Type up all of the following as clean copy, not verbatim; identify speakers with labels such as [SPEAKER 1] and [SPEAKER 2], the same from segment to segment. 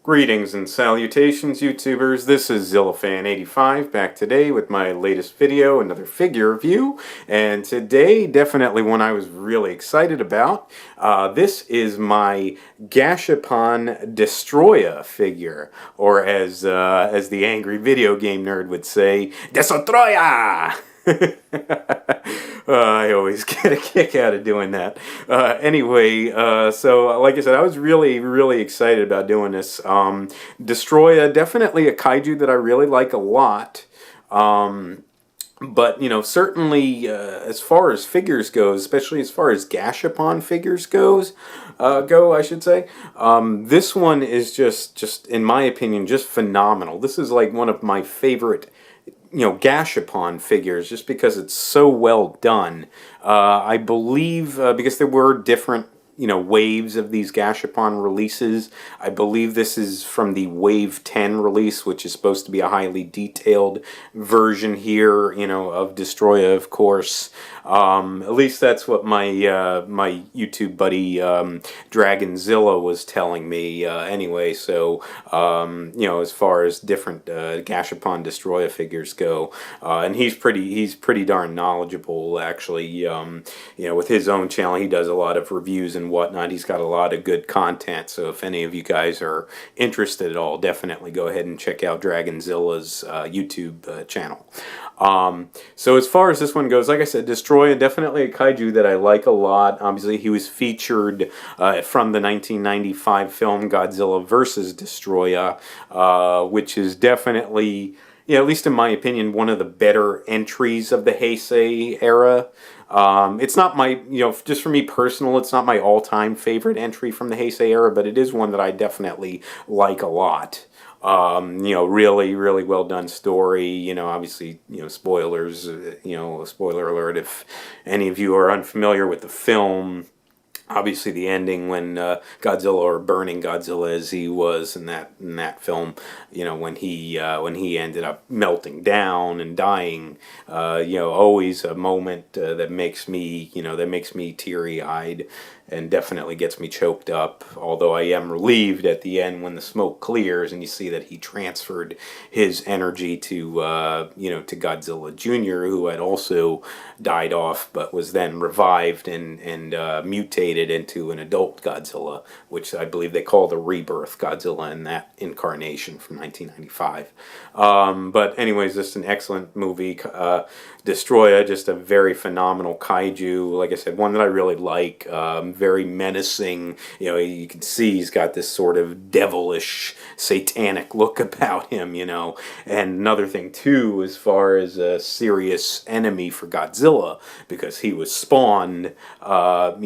[SPEAKER 1] Greetings and salutations, YouTubers. This is ZillaFan85 back today with my latest video, another figure review. And today, definitely one I was really excited about. This is my Gashapon Destoroyah figure, or as the angry video game nerd would say, Destoroyah! I always get a kick out of doing that. Anyway, so like I said, I was really excited about doing this. Destoroyah, definitely a kaiju that I really like a lot. But, you know, certainly as far as figures goes, especially as far as Gashapon figures I should say, this one is just, in my opinion, just phenomenal. This is like one of my favorite, Gashapon figures, just because it's so well done. I believe, because there were different, waves of these Gashapon releases, I believe this is from the Wave 10 release, which is supposed to be a highly detailed version here, of Destoroyah, of course. At least that's what my my YouTube buddy Dragonzilla was telling me anyway. So as far as different Gashapon Destoroyah figures go, and he's pretty darn knowledgeable actually. With his own channel, he does a lot of reviews and whatnot. He's got a lot of good content. So if any of you guys are interested at all, definitely go ahead and check out Dragonzilla's YouTube channel. So as far as this one goes, like I said, Destoroyah, definitely a kaiju that I like a lot. Obviously, he was featured from the 1995 film Godzilla vs. Destoroyah, which is definitely, at least in my opinion, one of the better entries of the Heisei era. It's not my, just for me personal, it's not my all-time favorite entry from the Heisei era, but it is one that I definitely like a lot. Really well done story. Obviously, spoilers, spoiler alert if any of you are unfamiliar with the film. Obviously, the ending when Godzilla, or burning Godzilla as he was in that film, when he ended up melting down and dying, always a moment that makes me teary-eyed and definitely gets me choked up. Although I am relieved at the end when the smoke clears and you see that he transferred his energy to to Godzilla Jr., who had also died off but was then revived and mutated into an adult Godzilla, which I believe they call the Rebirth Godzilla in that incarnation from 1995. But anyways, this is an excellent movie. Destoroyah, just a very phenomenal kaiju. Like I said, one that I really like. Very menacing. You can see he's got this sort of devilish, satanic look about him. And another thing too, as far as a serious enemy for Godzilla, because he was spawned, by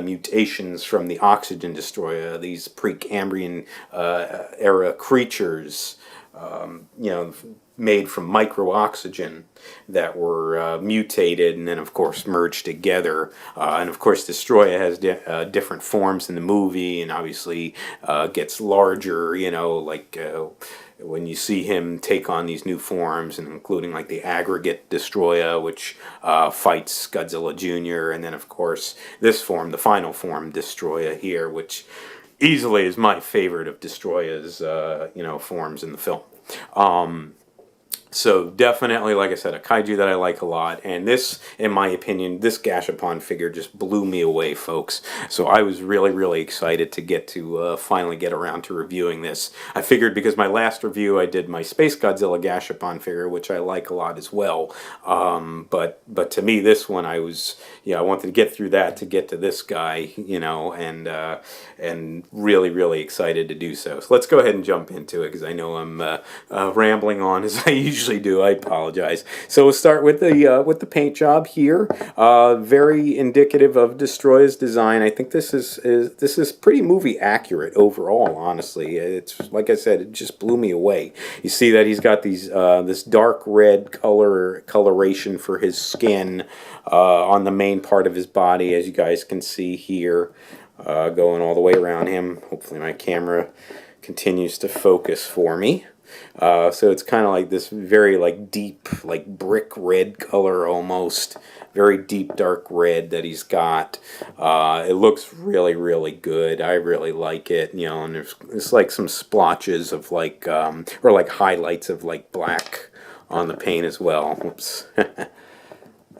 [SPEAKER 1] mutations from the Oxygen Destroyer, these Precambrian era creatures. Made from micro-oxygen that were mutated and then, of course, merged together. And, of course, Destoroyah has different forms in the movie and obviously gets larger, when you see him take on these new forms, and including, like, the aggregate Destoroyah, which fights Godzilla Jr., and then, of course, this form, the final form, Destoroyah here, which easily is my favorite of Destoroyah's, forms in the film. So definitely, like I said, a kaiju that I like a lot, and this, in my opinion, this Gashapon figure just blew me away, folks. So I was really excited to get to finally get around to reviewing this. I figured because my last review I did my Space Godzilla Gashapon figure, which I like a lot as well. But to me, this one I wanted to get through that to get to this guy, and really excited to do so. So let's go ahead and jump into it because I know I'm rambling on as I usually do. I apologize. So we'll start with the paint job here. Very indicative of Destoroyah's design. I think this is pretty movie accurate overall. Honestly, it's like I said, it just blew me away. You see that he's got these this dark red coloration for his skin on the main part of his body, as you guys can see here, going all the way around him. Hopefully, my camera continues to focus for me. So it's kind of like this very deep brick red color almost very deep dark red that he's got. It looks really, really good. I really like it, you know, and there's like some splotches of like, or like highlights of like black on the paint as well. Whoops.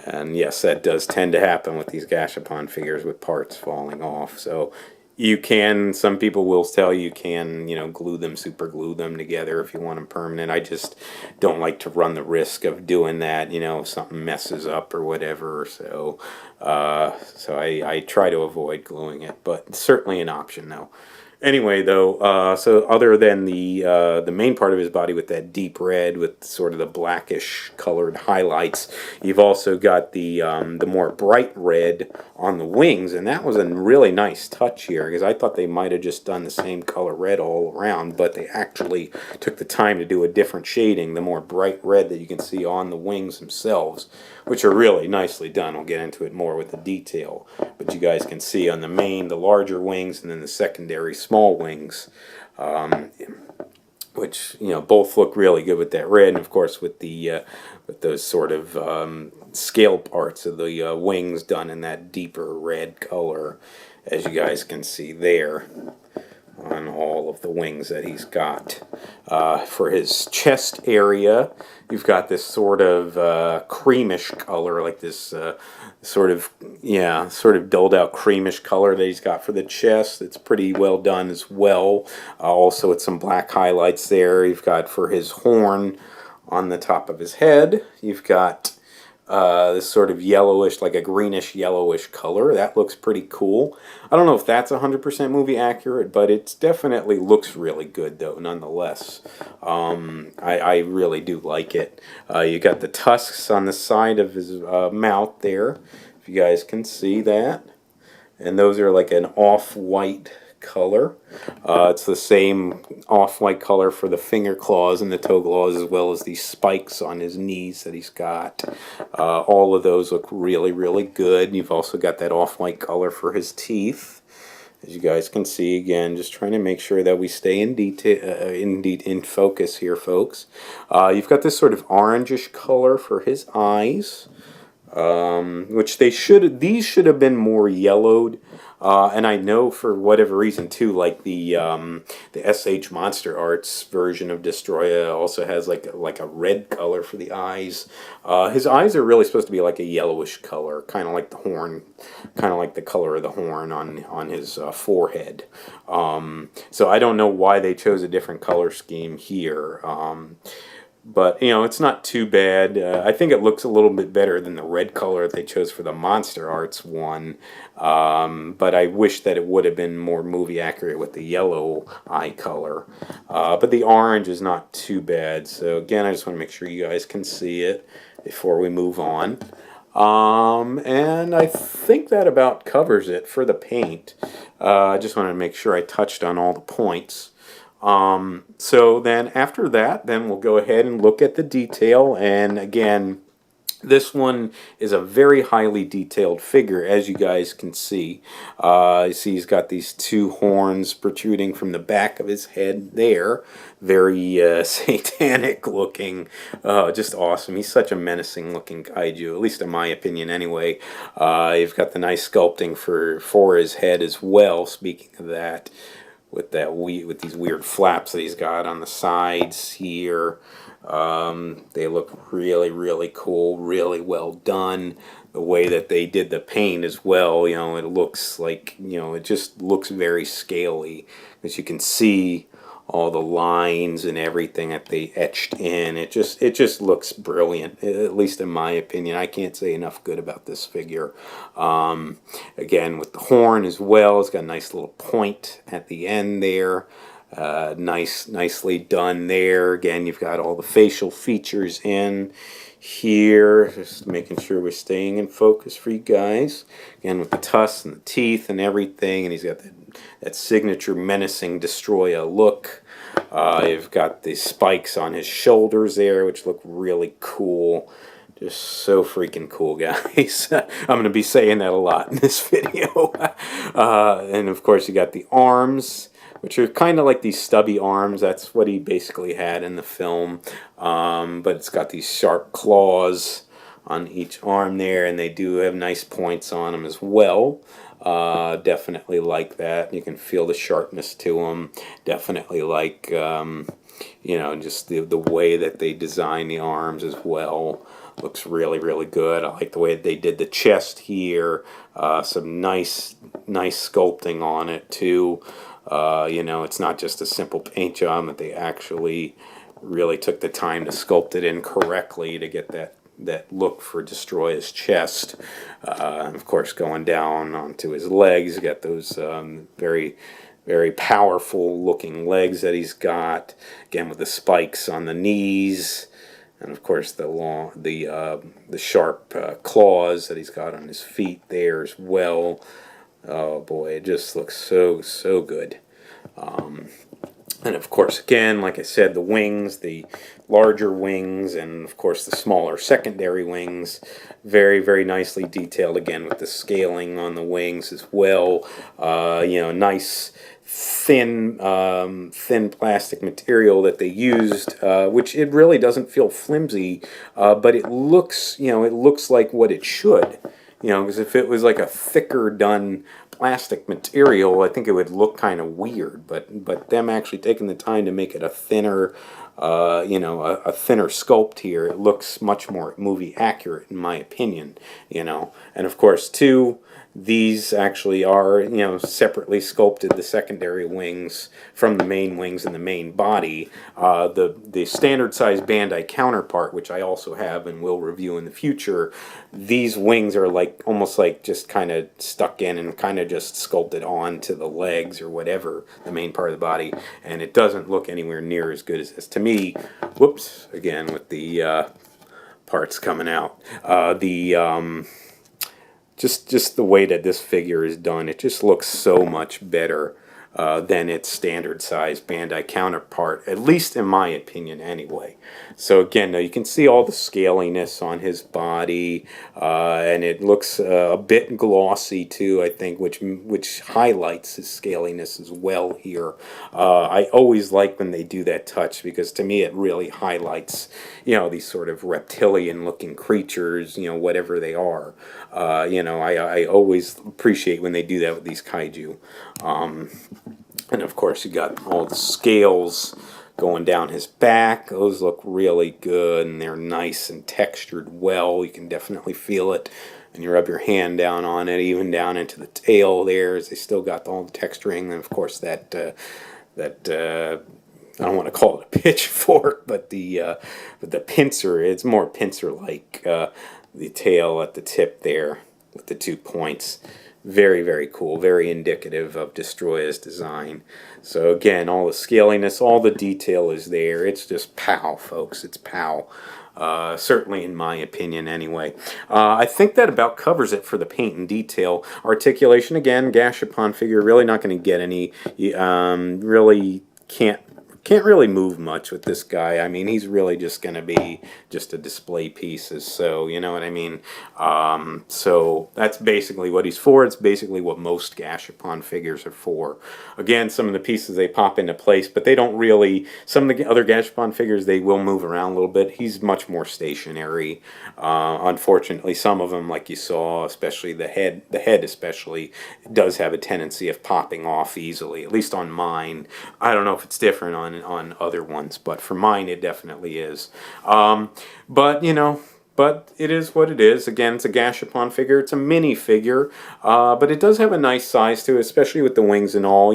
[SPEAKER 1] And yes, that does tend to happen with these Gashapon figures with parts falling off. So you can, some people will tell you can, you know, glue them, super glue them together if you want them permanent. I just don't like to run the risk of doing that, you know, if something messes up or whatever. So, I try to avoid gluing it, but it's certainly an option though. Anyway, though, so other than the main part of his body with that deep red with sort of the blackish colored highlights, you've also got the more bright red on the wings, and that was a really nice touch here because I thought they might have just done the same color red all around, but they actually took the time to do a different shading, the more bright red that you can see on the wings themselves, which are really nicely done. I'll get into it more with the detail, but you guys can see on the larger wings and then the secondary small wings, which, you know, both look really good with that red, and of course with the with those sort of scale parts of the wings done in that deeper red color, as you guys can see there on all of the wings that he's got. For his chest area, you've got this sort of creamish color, like this sort of dulled out creamish color that he's got for the chest. It's pretty well done as well. Also with some black highlights there. You've got for his horn on the top of his head, you've got this sort of yellowish, like a greenish yellowish color. That looks pretty cool. I don't know if that's 100% movie accurate, but it definitely looks really good though, nonetheless. I really do like it. You got the tusks on the side of his mouth there, if you guys can see that. And those are like an off-white color. It's the same off-white color for the finger claws and the toe claws, as well as these spikes on his knees that he's got. All of those look really, really good. You've also got that off-white color for his teeth, as you guys can see. Again, just trying to make sure that we stay in detail, in focus here, folks. You've got this sort of orangish color for his eyes, which these should have been more yellowed. And I know for whatever reason too, like the SH Monster Arts version of Destoroyah also has like a red color for the eyes. His eyes are really supposed to be like a yellowish color, kind of like the horn, kind of like the color of the horn on his forehead. So I don't know why they chose a different color scheme here. But, you know, it's not too bad. I think it looks a little bit better than the red color that they chose for the Monster Arts one. But I wish that it would have been more movie accurate with the yellow eye color. But the orange is not too bad. So, again, I just want to make sure you guys can see it before we move on. And I think that about covers it for the paint. I just wanted to make sure I touched on all the points. So then after that, then we'll go ahead and look at the detail. And again, this one is a very highly detailed figure, as you guys can see. You see he's got these two horns protruding from the back of his head there. Very satanic looking. Just awesome. He's such a menacing looking kaiju, at least in my opinion anyway. You've got the nice sculpting for his head as well, speaking of that. With these weird flaps that he's got on the sides here. They look really, really cool, really well done. The way that they did the paint as well, you know, it looks like, you know, it just looks very scaly. As you can see, all the lines and everything that they etched in. It just looks brilliant, at least in my opinion. I can't say enough good about this figure. Again, with the horn as well, it's got a nice little point at the end there. Nicely done there. Again, you've got all the facial features in here, just making sure we're staying in focus for you guys. Again, with the tusks and the teeth and everything, and he's got that signature menacing Destoroyah look. You've got the spikes on his shoulders there, which look really cool. Just so freaking cool, guys. I'm going to be saying that a lot in this video. And of course, you got the arms, which are kind of like these stubby arms. That's what he basically had in the film. But it's got these sharp claws on each arm there, and they do have nice points on them as well. Definitely like that. You can feel the sharpness to them. Definitely like, just the way that they design the arms as well. Looks really, really good. I like the way they did the chest here. Some nice sculpting on it too. It's not just a simple paint job, that they actually really took the time to sculpt it in correctly to get that look for Destoroyah's chest. And of course, going down onto his legs, you got those very, very powerful looking legs that he's got. Again, with the spikes on the knees, and of course the sharp claws that he's got on his feet there as well. Oh boy, it just looks so good. And of course, again, like I said, the wings, the larger wings, and of course the smaller secondary wings, very, very nicely detailed, again, with the scaling on the wings as well. Nice thin plastic material that they used, which it really doesn't feel flimsy, but it looks like what it should. Because if it was like a thicker done plastic material, I think it would look kind of weird. But them actually taking the time to make it a thinner, a thinner sculpt here, it looks much more movie accurate in my opinion. And of course, too, these actually are, separately sculpted, the secondary wings from the main wings and the main body. The standard size Bandai counterpart, which I also have and will review in the future, these wings are almost like just kind of stuck in and kind of just sculpted onto the legs or whatever, the main part of the body, and it doesn't look anywhere near as good as this. To me, whoops, again with the parts coming out, just the way that this figure is done, it just looks so much better than its standard size Bandai counterpart, at least in my opinion anyway. So again, now you can see all the scaliness on his body, and it looks a bit glossy too, I think, which highlights his scaliness as well here. I always like when they do that touch, because to me it really highlights, these sort of reptilian looking creatures, whatever they are. I always appreciate when they do that with these kaiju. And of course, you got all the scales going down his back. Those look really good, and they're nice and textured well. You can definitely feel it. And you rub your hand down on it, even down into the tail there, as they still got all the texturing. And of course, that I don't want to call it a pitchfork, but the pincer, it's more pincer-like. The tail at the tip there with the 2 points. Very, very cool. Very indicative of Destoroyah's design. So again, all the scaliness, all the detail is there. It's just pow, folks. It's pow. Certainly in my opinion anyway. I think that about covers it for the paint and detail. Articulation, again, Gashapon figure, really not going to get any, really can't really move much with this guy. I mean, he's really just going to be just a display piece, so you know what I mean. So that's basically what he's for. It's basically what most Gashapon figures are for. Again, some of the pieces, they pop into place, but they don't really. Some of the other Gashapon figures, they will move around a little bit. He's much more stationary. Unfortunately, some of them, like you saw, especially the head especially, does have a tendency of popping off easily, at least on mine. I don't know if it's different on other ones, but for mine it definitely is. But it is what it is. Again, it's a Gashapon figure. It's a mini figure, but it does have a nice size to it, especially with the wings and all.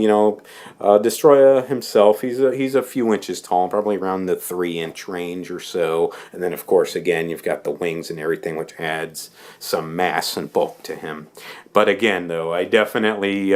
[SPEAKER 1] Destoroyah himself, he's a few inches tall, probably around the 3-inch range or so. And then, of course, again, you've got the wings and everything, which adds some mass and bulk to him. But again, though, I definitely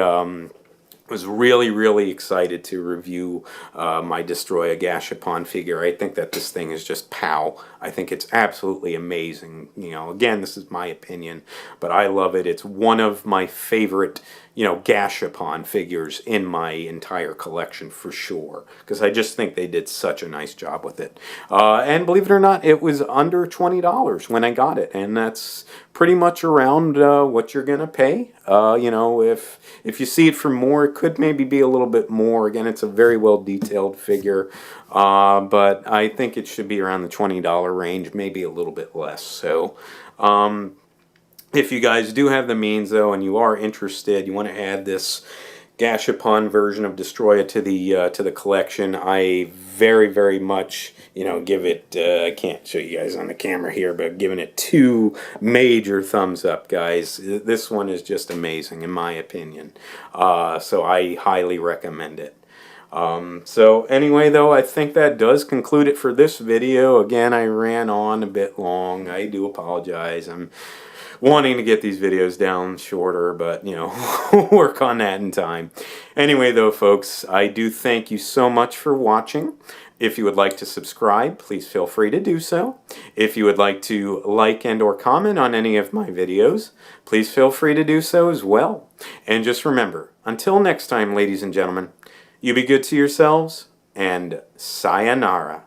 [SPEAKER 1] was really, really excited to review my Destoroyah Gashapon figure. I think that this thing is just pow. I think it's absolutely amazing. Again, this is my opinion, but I love it. It's one of my favorite Gashapon figures in my entire collection for sure, because I just think they did such a nice job with it. And believe it or not, it was under $20 when I got it, and that's pretty much around what you're gonna pay. If you see it for more, it could maybe be a little bit more. Again, it's a very well detailed figure, but I think it should be around the $20 range, maybe a little bit less. So. If you guys do have the means, though, and you are interested, you want to add this Gashapon version of Destoroyah to the collection, I very, very much, give it, I can't show you guys on the camera here, but giving it 2 major thumbs up, guys. This one is just amazing, in my opinion. So I highly recommend it. So anyway, though, I think that does conclude it for this video. Again, I ran on a bit long. I do apologize. I'm wanting to get these videos down shorter, but, work on that in time. Anyway, though, folks, I do thank you so much for watching. If you would like to subscribe, please feel free to do so. If you would like to like and or comment on any of my videos, please feel free to do so as well. And just remember, until next time, ladies and gentlemen, you be good to yourselves, and sayonara.